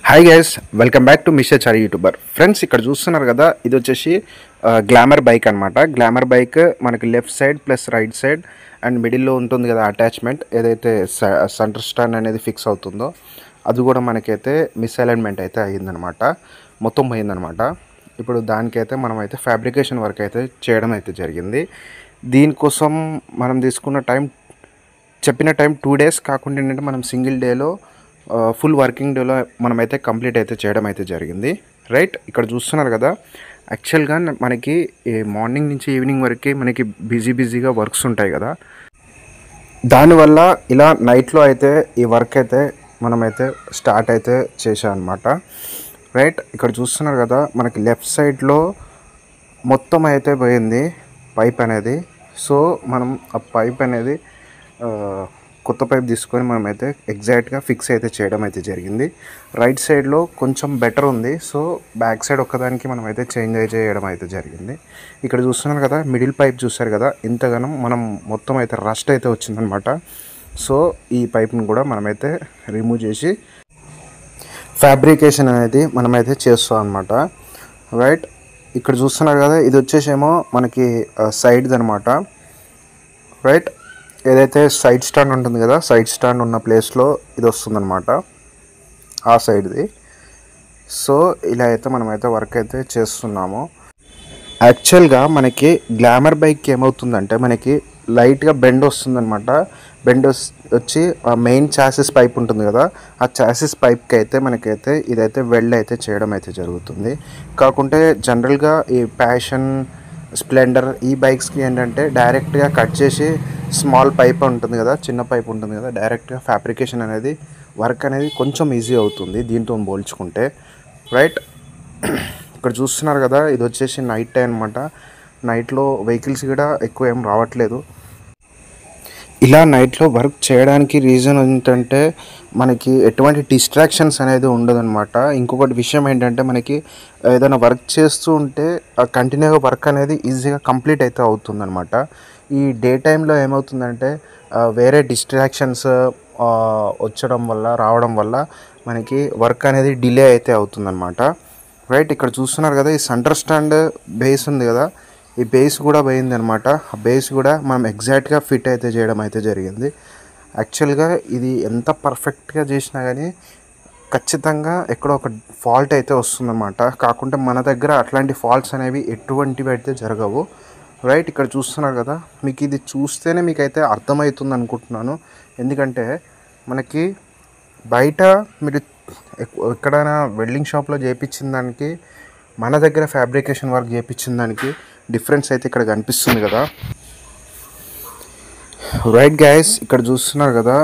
Hi guys, welcome back to mister Chari YouTuber. Friends, ఇక్కడ చూస్తున్నారు కదా, ఇది వచ్చేసి గ్లామర్ బైక్ అనమాట. గ్లామర్ బైక్ మనకి left side plus right side and మిడిల్లో ఉంటుంది కదా అటాచ్మెంట్, ఏదైతే సెంటర్ స్టాండ్ అనేది ఫిక్స్ అవుతుందో అది కూడా మనకైతే మిస్అలైన్మెంట్ అయితే అయ్యిందనమాట, మొత్తం పోయిందనమాట. ఇప్పుడు దానికైతే మనమైతే ఫ్యాబ్రికేషన్ వర్క్ అయితే చేయడం అయితే జరిగింది. దీనికోసం మనం తీసుకున్న టైం, చెప్పిన టైం 2 days కాకుండా ఏంటంటే మనం సింగిల్ డేలో ఫుల్ వర్కింగ్ డేలో మనమైతే కంప్లీట్ అయితే చేయడం అయితే జరిగింది. రైట్, ఇక్కడ చూస్తున్నారు కదా, యాక్చువల్గా మనకి మార్నింగ్ నుంచి ఈవినింగ్ వరకు మనకి బిజీగా వర్క్స్ ఉంటాయి కదా, దానివల్ల ఇలా నైట్లో అయితే ఈ వర్క్ అయితే మనమైతే స్టార్ట్ అయితే చేసాం అనమాట. రైట్, ఇక్కడ చూస్తున్నారు కదా, మనకి లెఫ్ట్ సైడ్లో మొత్తం అయితే పోయింది పైప్ అనేది. సో మనం ఆ పైప్ అనేది కొత్త పైప్ తీసుకొని మనమైతే ఎగ్జాక్ట్గా ఫిక్స్ అయితే చేయడం అయితే జరిగింది. రైట్ సైడ్లో కొంచెం బెటర్ ఉంది, సో బ్యాక్ సైడ్ ఒక్కదానికి మనమైతే చేంజ్ చేయడం అయితే జరిగింది. ఇక్కడ చూస్తున్నారు కదా, మిడిల్ పైప్ చూస్తారు కదా, ఇంతగానం మనం మొత్తం అయితే రస్ట్ అయితే వచ్చిందనమాట. సో ఈ పైప్ని కూడా మనమైతే రిమూవ్ చేసి ఫ్యాబ్రికేషన్ అనేది మనమైతే చేస్తాం అనమాట. రైట్, ఇక్కడ చూస్తున్నారు కదా, ఇది వచ్చేసేమో మనకి సైడ్ది అనమాట. రైట్, ఏదైతే సైడ్ స్టాండ్ ఉంటుంది కదా, సైడ్ స్టాండ్ ఉన్న ప్లేస్లో ఇది వస్తుందన్నమాట, ఆ సైడ్ది. సో ఇలా అయితే మనమైతే వర్క్ అయితే చేస్తున్నాము. యాక్చువల్గా మనకి గ్లామర్ బైక్కి ఏమవుతుందంటే మనకి లైట్గా బెండ్ వస్తుందన్నమాట. బెండ్ వచ్చి ఆ మెయిన్ చాసిస్ పైప్ ఉంటుంది కదా, ఆ చాసిస్ పైప్కి అయితే మనకైతే ఇదైతే వెల్డ్ అయితే చేయడం అయితే జరుగుతుంది. కాకుంటే జనరల్గా ఈ ప్యాషన్, స్ప్లెండర్ ఈ బైక్స్కి ఏంటంటే డైరెక్ట్గా కట్ చేసి స్మాల్ పైప్ ఉంటుంది కదా, చిన్న పైప్ ఉంటుంది కదా, డైరెక్ట్గా ఫ్యాబ్రికేషన్ అనేది వర్క్ అనేది కొంచెం ఈజీ అవుతుంది దీంతో పోల్చుకుంటే. రైట్, ఇక్కడ చూస్తున్నారు కదా, ఇది వచ్చేసి నైట్ టైం అనమాట. నైట్లో వెహికల్స్ కూడా ఎక్కువ ఏం రావట్లేదు. ఇలా నైట్లో వర్క్ చేయడానికి రీజన్ ఏంటంటే మనకి ఎటువంటి డిస్ట్రాక్షన్స్ అనేది ఉండదన్నమాట. ఇంకొకటి విషయం ఏంటంటే మనకి ఏదైనా వర్క్ చేస్తూ ఉంటే కంటిన్యూగా వర్క్ అనేది ఈజీగా కంప్లీట్ అయితే అవుతుందన్నమాట. ఈ డే టైంలో ఏమవుతుందంటే వేరే డిస్ట్రాక్షన్స్ రావడం వల్ల మనకి వర్క్ అనేది డిలే అయితే అవుతుందన్నమాట. రైట్, ఇక్కడ చూస్తున్నారు కదా, ఈ సెంటర్ స్టాండ్ బేస్ ఉంది కదా, ఈ బేస్ కూడా పోయింది అనమాట. ఆ బేస్ కూడా మనం ఎగ్జాక్ట్గా ఫిట్ అయితే చేయడం అయితే జరిగింది. యాక్చువల్గా ఇది ఎంత పర్ఫెక్ట్గా చేసినా కానీ ఖచ్చితంగా ఎక్కడో ఒక ఫాల్ట్ అయితే వస్తుందన్నమాట. కాకుంటే మన దగ్గర అట్లాంటి ఫాల్ట్స్ అనేవి ఎటువంటివి అయితే జరగవు. రైట్, ఇక్కడ చూస్తున్నారు కదా, మీకు ఇది చూస్తేనే మీకైతే అర్థమవుతుంది అనుకుంటున్నాను. ఎందుకంటే మనకి బయట మీరు ఎక్కడైనా వెల్డింగ్ షాప్లో చేయించిన దానికి మన దగ్గర ఫ్యాబ్రికేషన్ వర్క్ చేయించిన దానికి డిఫరెన్స్ అయితే ఇక్కడ కనిపిస్తుంది కదా. రైట్ గైస్, ఇక్కడ చూస్తున్నారు కదా,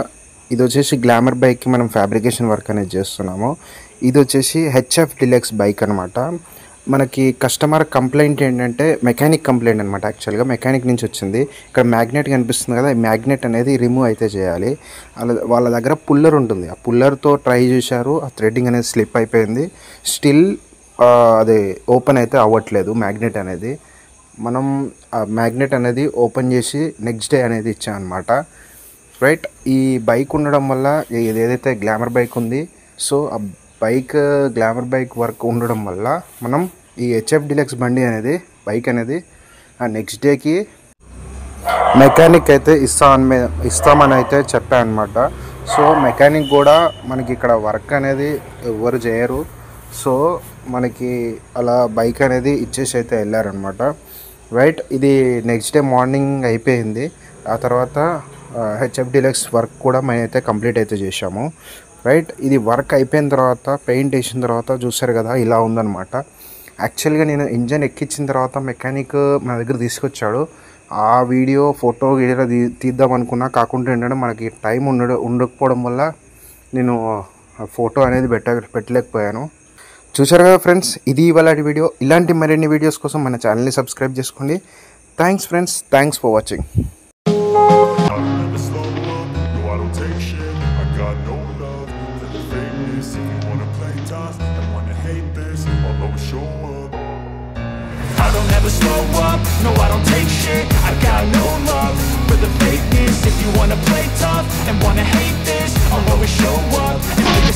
ఇది వచ్చేసి గ్లామర్ బైక్కి మనం ఫ్యాబ్రికేషన్ వర్క్ అనేది చేస్తున్నాము. ఇది వచ్చేసి హెచ్ఎఫ్ డిలక్స్ బైక్ అనమాట. మనకి కస్టమర్ కంప్లైంట్ ఏంటంటే మెకానిక్ కంప్లైంట్ అనమాట. యాక్చువల్గా మెకానిక్ నుంచి వచ్చింది. ఇక్కడ మ్యాగ్నెట్ కనిపిస్తుంది కదా, ఈ మ్యాగ్నెట్ అనేది రిమూవ్ అయితే చేయాలి. వాళ్ళ దగ్గర పుల్లర్ ఉంటుంది, ఆ పుల్లర్తో ట్రై చేశారు, ఆ థ్రెడ్డింగ్ అనేది స్లిప్ అయిపోయింది. స్టిల్ అది ఓపెన్ అయితే అవ్వట్లేదు మ్యాగ్నెట్ అనేది. మనం ఆ మ్యాగ్నెట్ అనేది ఓపెన్ చేసి నెక్స్ట్ డే అనేది ఇచ్చామన్నమాట. రైట్, ఈ బైక్ ఉండడం వల్ల ఇది ఏదైతే గ్లామర్ బైక్ ఉంది, సో ఆ బైక్ గ్లామర్ బైక్ వర్క్ ఉండడం వల్ల మనం ఈ హెచ్ఎఫ్ డిలక్స్ బైక్ అనేది ఆ నెక్స్ట్ డేకి మెకానిక్ అయితే ఇస్తామని అయితే చెప్పామన్నమాట. సో మెకానిక్ కూడా మనకి ఇక్కడ వర్క్ అనేది ఎవరు చేయరు. సో మనకి అలా బైక్ అనేది ఇచ్చేసి అయితే వెళ్ళారనమాట. రైట్, ఇది నెక్స్ట్ డే మార్నింగ్ అయిపోయింది. ఆ తర్వాత హెచ్ఎఫ్ డిలక్స్ వర్క్ కూడా మేమైతే కంప్లీట్ అయితే చేసాము. రైట్, ఇది వర్క్ అయిపోయిన తర్వాత పెయింట్ వేసిన తర్వాత చూసారు కదా, ఇలా ఉందన్నమాట. యాక్చువల్గా నేను ఇంజన్ ఎక్కించిన తర్వాత మెకానిక్ నా దగ్గర తీసుకొచ్చాడు. ఆ ఫోటో తీద్దాం అనుకున్నా, కాకుండా ఏంటంటే మనకి టైం ఉండకపోవడం వల్ల నేను ఫోటో అనేది పెట్టలేకపోయాను. చూసారు కదా ఫ్రెండ్స్, ఇది ఇవాళ వీడియో. ఇలాంటి మరిన్ని వీడియోస్ కోసం మన ఛానల్ని సబ్స్క్రైబ్ చేసుకోండి. Thanks friends, thanks for watching. I don't ever slow up, no I don't take shit. I got no love for the fakeness. If you wanna play tough and wanna hate this, I'll always show up and